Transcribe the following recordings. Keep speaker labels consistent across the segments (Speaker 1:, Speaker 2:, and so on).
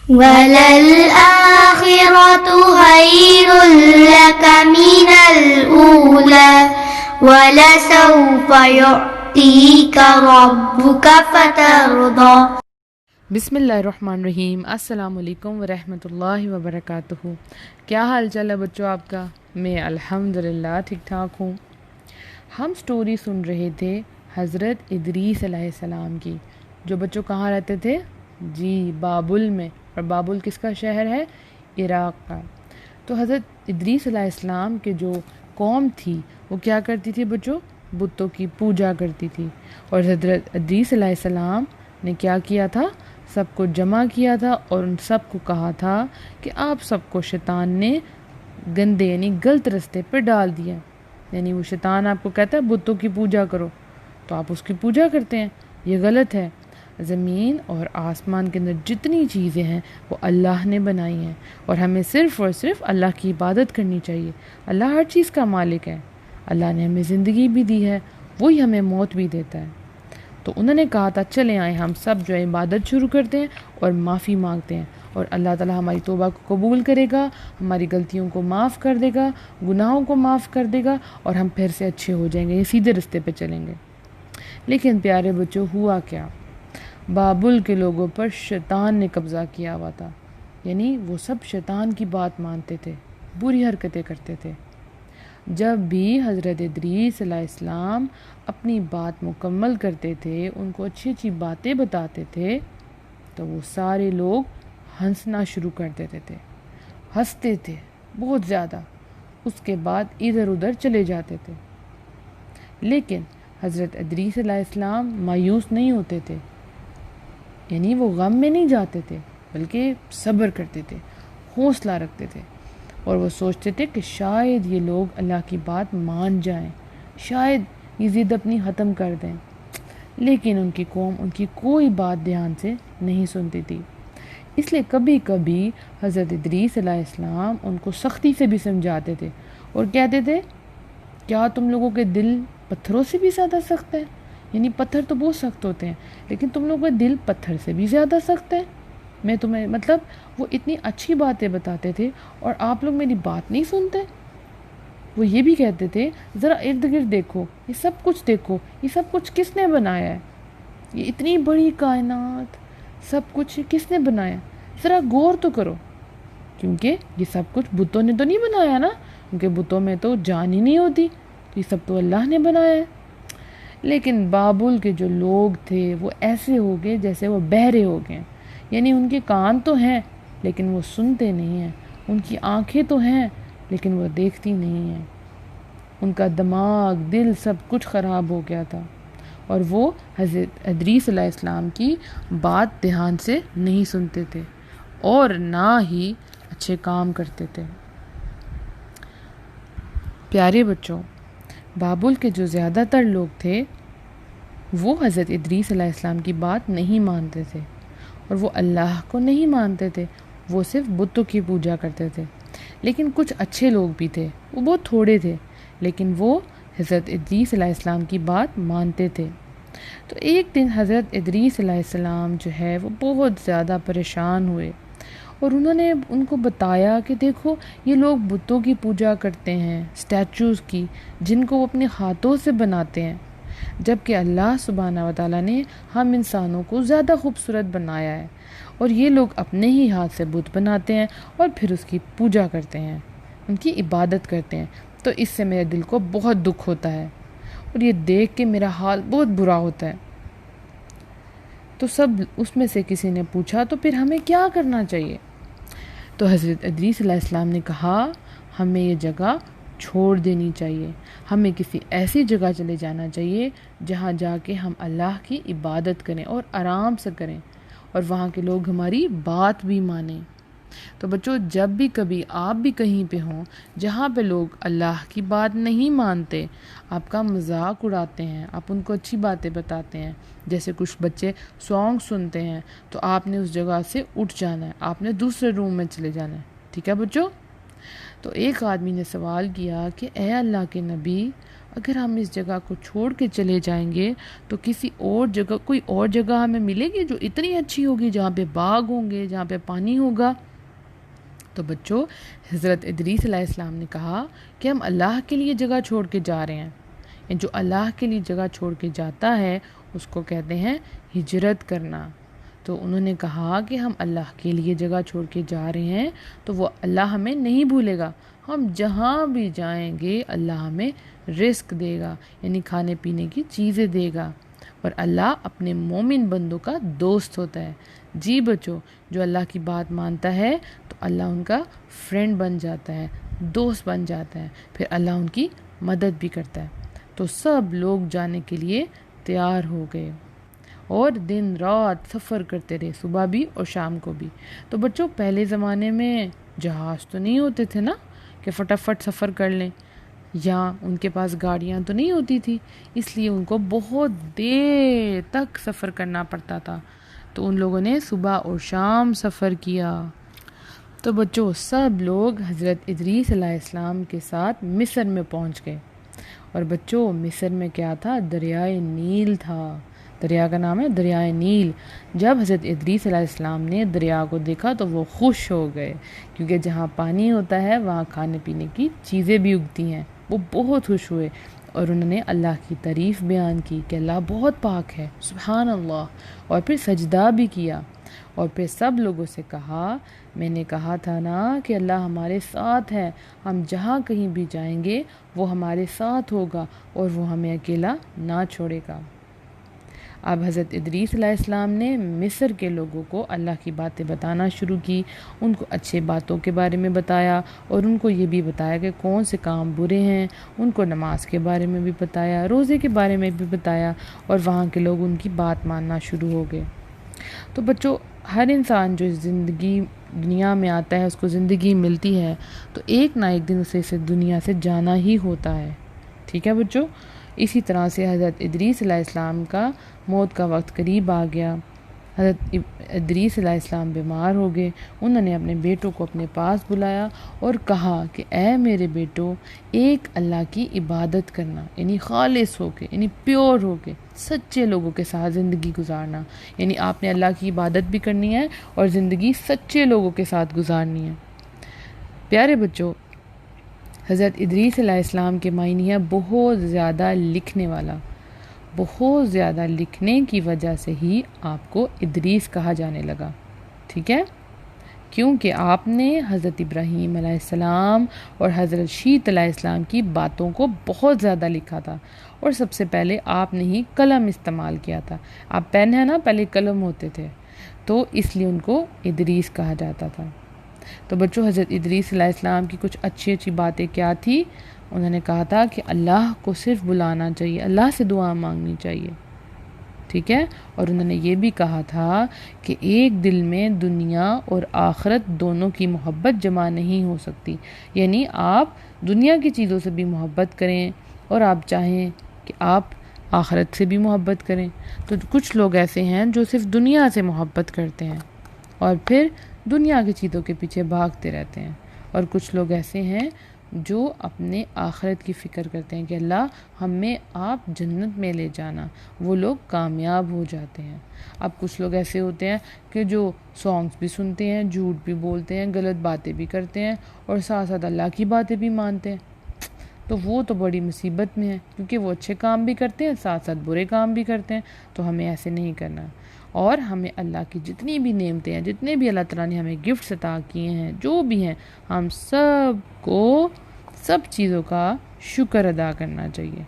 Speaker 1: وَلَلْآخِرَةُ خَيْرٌ لَكَ مِنَ الْأُولَى وَلَسَوْفَ يُعْطِيكَ رَبُّكَ فَتَرْضَى۔
Speaker 2: بسم اللہ الرحمن الرحیم۔ السلام علیکم ورحمۃ اللہ وبرکاتہ۔ کیا حال چال ہے بچوں آپ کا؟ میں الحمدللہ ٹھیک ٹھاک ہوں۔ ہم سٹوری سن رہے تھے حضرت ادریس علیہ السلام کی، جو بچوں کہاں رہتے تھے؟ جی بابل میں۔ اور بابل کس کا شہر ہے؟ عراق کا۔ تو حضرت ادریس علیہ السلام کے جو قوم تھی وہ کیا کرتی تھی بچوں؟ بتوں کی پوجا کرتی تھی۔ اور حضرت ادریس علیہ السلام نے کیا کیا تھا؟ سب کو جمع کیا تھا اور ان سب کو کہا تھا کہ آپ سب کو شیطان نے گندے یعنی غلط رستے پہ ڈال دیا۔ یعنی وہ شیطان آپ کو کہتا ہے بتوں کی پوجا کرو تو آپ اس کی پوجا کرتے ہیں، یہ غلط ہے۔ زمین اور آسمان کے اندر جتنی چیزیں ہیں وہ اللہ نے بنائی ہیں اور ہمیں صرف اور صرف اللہ کی عبادت کرنی چاہیے۔ اللہ ہر چیز کا مالک ہے، اللہ نے ہمیں زندگی بھی دی ہے، وہی ہمیں موت بھی دیتا ہے۔ تو انہوں نے کہا تھا چلیں آئیں ہم سب جو ہے عبادت شروع کرتے ہیں اور معافی مانگتے ہیں، اور اللہ تعالیٰ ہماری توبہ کو قبول کرے گا، ہماری غلطیوں کو معاف کر دے گا، گناہوں کو معاف کر دے گا، اور ہم پھر سے اچھے ہو جائیں گے، یہ سیدھے رستے پہ چلیں گے۔ لیکن پیارے بچوں ہوا کیا؟ بابل کے لوگوں پر شیطان نے قبضہ کیا ہوا تھا، یعنی وہ سب شیطان کی بات مانتے تھے، بری حرکتیں کرتے تھے۔ جب بھی حضرت ادریس علیہ السلام اپنی بات مکمل کرتے تھے، ان کو اچھی اچھی باتیں بتاتے تھے، تو وہ سارے لوگ ہنسنا شروع کر دیتے تھے، ہنستے تھے بہت زیادہ، اس کے بعد ادھر ادھر چلے جاتے تھے۔ لیکن حضرت ادریس علیہ السلام مایوس نہیں ہوتے تھے، یعنی وہ غم میں نہیں جاتے تھے، بلکہ صبر کرتے تھے، حوصلہ رکھتے تھے، اور وہ سوچتے تھے کہ شاید یہ لوگ اللہ کی بات مان جائیں، شاید یہ ضد اپنی ختم کر دیں۔ لیکن ان کی قوم ان کی کوئی بات دھیان سے نہیں سنتی تھی، اس لیے کبھی کبھی حضرت ادریس علیہ السلام ان کو سختی سے بھی سمجھاتے تھے اور کہتے تھے کیا تم لوگوں کے دل پتھروں سے بھی زیادہ سخت ہے؟ یعنی پتھر تو بہت سخت ہوتے ہیں لیکن تم لوگوں کے دل پتھر سے بھی زیادہ سخت ہے؟ میں تمہیں مطلب وہ اتنی اچھی باتیں بتاتے تھے اور آپ لوگ میری بات نہیں سنتے۔ وہ یہ بھی کہتے تھے ذرا ارد گرد دیکھو، یہ سب کچھ دیکھو، یہ سب کچھ کس نے بنایا ہے؟ یہ اتنی بڑی کائنات سب کچھ کس نے بنایا؟ ذرا غور تو کرو، کیونکہ یہ سب کچھ بتوں نے تو نہیں بنایا نا، کیونکہ بتوں میں تو جان ہی نہیں ہوتی، تو یہ سب تو اللہ نے بنایا ہے۔ لیکن بابل کے جو لوگ تھے وہ ایسے ہو گئے جیسے وہ بہرے ہو گئے، یعنی ان کے کان تو ہیں لیکن وہ سنتے نہیں ہیں، ان کی آنکھیں تو ہیں لیکن وہ دیکھتی نہیں ہیں، ان کا دماغ دل سب کچھ خراب ہو گیا تھا، اور وہ حضرت ادریس علیہ السلام کی بات دھیان سے نہیں سنتے تھے اور نہ ہی اچھے کام کرتے تھے۔ پیارے بچوں، بابل کے جو زیادہ تر لوگ تھے وہ حضرت ادریس علیہ السلام کی بات نہیں مانتے تھے، اور وہ اللہ کو نہیں مانتے تھے، وہ صرف بتوں کی پوجا کرتے تھے۔ لیکن کچھ اچھے لوگ بھی تھے، وہ بہت تھوڑے تھے، لیکن وہ حضرت ادریس علیہ السلام کی بات مانتے تھے۔ تو ایک دن حضرت ادریس علیہ السلام جو ہے وہ بہت زیادہ پریشان ہوئے، اور انہوں نے ان کو بتایا کہ دیکھو یہ لوگ بتوں کی پوجا کرتے ہیں، اسٹیچوز کی، جن کو وہ اپنے ہاتھوں سے بناتے ہیں، جبکہ اللہ سبحانہ و تعالیٰ نے ہم انسانوں کو زیادہ خوبصورت بنایا ہے، اور یہ لوگ اپنے ہی ہاتھ سے بت بناتے ہیں اور پھر اس کی پوجا کرتے ہیں، ان کی عبادت کرتے ہیں۔ تو اس سے میرے دل کو بہت دکھ ہوتا ہے اور یہ دیکھ کے میرا حال بہت برا ہوتا ہے۔ تو سب اس میں سے کسی نے پوچھا تو پھر ہمیں کیا کرنا چاہیے؟ تو حضرت ادریس علیہ السلام نے کہا ہمیں یہ جگہ چھوڑ دینی چاہیے، ہمیں کسی ایسی جگہ چلے جانا چاہیے جہاں جا کے ہم اللہ کی عبادت کریں اور آرام سے کریں، اور وہاں کے لوگ ہماری بات بھی مانیں۔ تو بچوں، جب بھی کبھی آپ بھی کہیں پہ ہوں جہاں پہ لوگ اللہ کی بات نہیں مانتے، آپ کا مذاق اڑاتے ہیں، آپ ان کو اچھی باتیں بتاتے ہیں، جیسے کچھ بچے سانگ سنتے ہیں، تو آپ نے اس جگہ سے اٹھ جانا ہے، آپ نے دوسرے روم میں چلے جانا ہے، ٹھیک ہے بچوں؟ تو ایک آدمی نے سوال کیا کہ اے اللہ کے نبی، اگر ہم اس جگہ کو چھوڑ کے چلے جائیں گے تو کسی اور جگہ، کوئی اور جگہ ہمیں ملے گی جو اتنی اچھی ہوگی، جہاں پہ باغ ہوں گے، جہاں پہ پانی ہوگا۔ تو بچوں، حضرت ادریس علیہ السلام نے کہا کہ ہم اللہ کے لیے جگہ چھوڑ کے جا رہے ہیں۔ جو اللہ کے لیے جگہ چھوڑ کے جاتا ہے اس کو کہتے ہیں ہجرت کرنا۔ تو انہوں نے کہا کہ ہم اللہ کے لیے جگہ چھوڑ کے جا رہے ہیں تو وہ اللہ ہمیں نہیں بھولے گا، ہم جہاں بھی جائیں گے اللہ ہمیں رزق دے گا، یعنی کھانے پینے کی چیزیں دے گا۔ اور اللہ اپنے مومن بندوں کا دوست ہوتا ہے۔ جی بچوں، جو اللہ کی بات مانتا ہے تو اللہ ان کا فرینڈ بن جاتا ہے، دوست بن جاتا ہے، پھر اللہ ان کی مدد بھی کرتا ہے۔ تو سب لوگ جانے کے لیے تیار ہو گئے اور دن رات سفر کرتے رہے، صبح بھی اور شام کو بھی۔ تو بچوں، پہلے زمانے میں جہاز تو نہیں ہوتے تھے نا کہ فٹافٹ سفر کر لیں، یا ان کے پاس گاڑیاں تو نہیں ہوتی تھی، اس لیے ان کو بہت دیر تک سفر کرنا پڑتا تھا۔ تو ان لوگوں نے صبح اور شام سفر کیا۔ تو بچوں، سب لوگ حضرت ادریس علیہ السلام کے ساتھ مصر میں پہنچ گئے۔ اور بچوں، مصر میں کیا تھا؟ دریائے نیل تھا۔ دریا کا نام ہے دریائے نیل۔ جب حضرت ادریس علیہ السلام نے دریا کو دیکھا تو وہ خوش ہو گئے، کیونکہ جہاں پانی ہوتا ہے وہاں کھانے پینے کی چیزیں بھی اگتی ہیں۔ وہ بہت خوش ہوئے اور انہوں نے اللہ کی تعریف بیان کی کہ اللہ بہت پاک ہے، سبحان اللہ، اور پھر سجدہ بھی کیا۔ اور پھر سب لوگوں سے کہا، میں نے کہا تھا نا کہ اللہ ہمارے ساتھ ہے، ہم جہاں کہیں بھی جائیں گے وہ ہمارے ساتھ ہوگا اور وہ ہمیں اکیلا نہ چھوڑے گا۔ اب حضرت ادریس علیہ السلام نے مصر کے لوگوں کو اللہ کی باتیں بتانا شروع کی، ان کو اچھے باتوں کے بارے میں بتایا اور ان کو یہ بھی بتایا کہ کون سے کام برے ہیں، ان کو نماز کے بارے میں بھی بتایا، روزے کے بارے میں بھی بتایا، اور وہاں کے لوگ ان کی بات ماننا شروع ہو گئے۔ تو بچوں، ہر انسان جو زندگی دنیا میں آتا ہے، اس کو زندگی ملتی ہے تو ایک نہ ایک دن اسے دنیا سے جانا ہی ہوتا ہے، ٹھیک ہے بچوں؟ اسی طرح سے حضرت ادریس علیہ السلام کا موت کا وقت قریب آ گیا۔ حضرت ادریس علیہ السلام بیمار ہو گئے۔ انہوں نے اپنے بیٹوں کو اپنے پاس بلایا اور کہا کہ اے میرے بیٹو، ایک اللہ کی عبادت کرنا، یعنی خالص ہو کے، یعنی پیور ہو کے، سچے لوگوں کے ساتھ زندگی گزارنا، یعنی آپ نے اللہ کی عبادت بھی کرنی ہے اور زندگی سچے لوگوں کے ساتھ گزارنی ہے۔ پیارے بچوں، حضرت ادریس علیہ السلام کے معنی ہے بہت زیادہ لکھنے والا۔ بہت زیادہ لکھنے کی وجہ سے ہی آپ کو ادریس کہا جانے لگا، ٹھیک ہے؟ کیونکہ آپ نے حضرت ابراہیم علیہ السلام اور حضرت شیت علیہ السلام کی باتوں کو بہت زیادہ لکھا تھا، اور سب سے پہلے آپ نے ہی قلم استعمال کیا تھا۔ آپ پین ہے نا، پہلے قلم ہوتے تھے، تو اس لیے ان کو ادریس کہا جاتا تھا۔ تو بچوں، حضرت ادریس علیہ السلام کی کچھ اچھی اچھی باتیں کیا تھی؟ انہوں نے کہا تھا کہ اللہ کو صرف بلانا چاہیے، اللہ سے دعا مانگنی چاہیے، ٹھیک ہے؟ اور انہوں نے یہ بھی کہا تھا کہ ایک دل میں دنیا اور آخرت دونوں کی محبت جمع نہیں ہو سکتی، یعنی آپ دنیا کی چیزوں سے بھی محبت کریں اور آپ چاہیں کہ آپ آخرت سے بھی محبت کریں۔ تو کچھ لوگ ایسے ہیں جو صرف دنیا سے محبت کرتے ہیں اور پھر دنیا کی چیزوں کے پیچھے بھاگتے رہتے ہیں، اور کچھ لوگ ایسے ہیں جو اپنے آخرت کی فکر کرتے ہیں کہ اللہ ہمیں آپ جنت میں لے جانا، وہ لوگ کامیاب ہو جاتے ہیں۔ اب کچھ لوگ ایسے ہوتے ہیں کہ جو سانگز بھی سنتے ہیں، جھوٹ بھی بولتے ہیں، غلط باتیں بھی کرتے ہیں اور ساتھ ساتھ اللہ کی باتیں بھی مانتے ہیں، تو وہ تو بڑی مصیبت میں ہے، کیونکہ وہ اچھے کام بھی کرتے ہیں ساتھ ساتھ برے کام بھی کرتے ہیں۔ تو ہمیں ایسے نہیں کرنا، اور ہمیں اللہ کی جتنی بھی نعمتیں ہیں، جتنے بھی اللہ تعالیٰ نے ہمیں گفٹس عطا کیے ہیں، جو بھی ہیں، ہم سب کو سب چیزوں کا شکر ادا کرنا چاہیے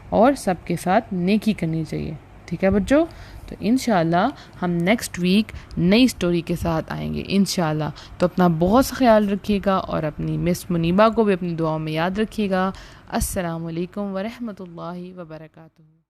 Speaker 2: اور سب کے ساتھ نیکی کرنی چاہیے، ٹھیک ہے بچوں؟ تو انشاءاللہ ہم نیکسٹ ویک نئی سٹوری کے ساتھ آئیں گے انشاءاللہ۔ تو اپنا بہت سا خیال رکھیے گا اور اپنی مس منیبہ کو بھی اپنی دعاؤں میں یاد رکھیے گا۔ السلام علیکم ورحمۃ اللہ وبرکاتہ۔